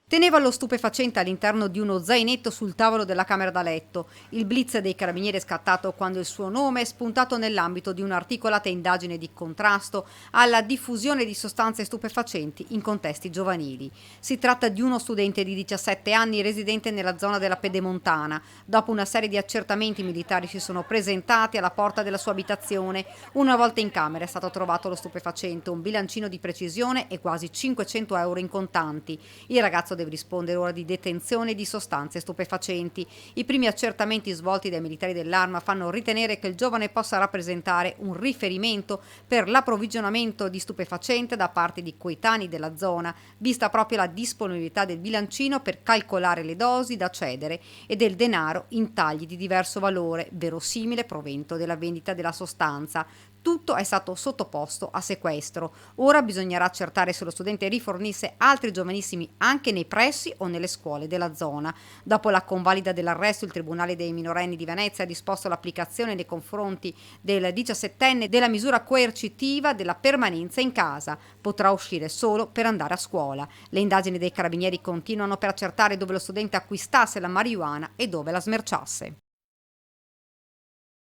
Teneva lo stupefacente all'interno di uno zainetto sul tavolo della camera da letto. Il blitz dei carabinieri è scattato quando il suo nome è spuntato nell'ambito di un'articolata indagine di contrasto alla diffusione di sostanze stupefacenti in contesti giovanili. Si tratta di uno studente di 17 anni residente nella zona della Pedemontana. Dopo una serie di accertamenti, i militari si sono presentati alla porta della sua abitazione. Una volta in camera è stato trovato lo stupefacente, un bilancino di precisione e quasi 500 euro in contanti. Il ragazzo deve rispondere ora di detenzione di sostanze stupefacenti. I primi accertamenti svolti dai militari dell'Arma fanno ritenere che il giovane possa rappresentare un riferimento per l'approvvigionamento di stupefacente da parte di coetanei della zona, vista proprio la disponibilità del bilancino per calcolare le dosi da cedere e del denaro in tagli di diverso valore, verosimile provento della vendita della sostanza. Tutto è stato sottoposto a sequestro. Ora bisognerà accertare se lo studente rifornisse altri giovanissimi anche nei pressi o nelle scuole della zona. Dopo la convalida dell'arresto, il Tribunale dei minorenni di Venezia ha disposto l'applicazione nei confronti del 17enne della misura coercitiva della permanenza in casa. Potrà uscire solo per andare a scuola. Le indagini dei carabinieri continuano per accertare dove lo studente acquistasse la marijuana e dove la smerciasse.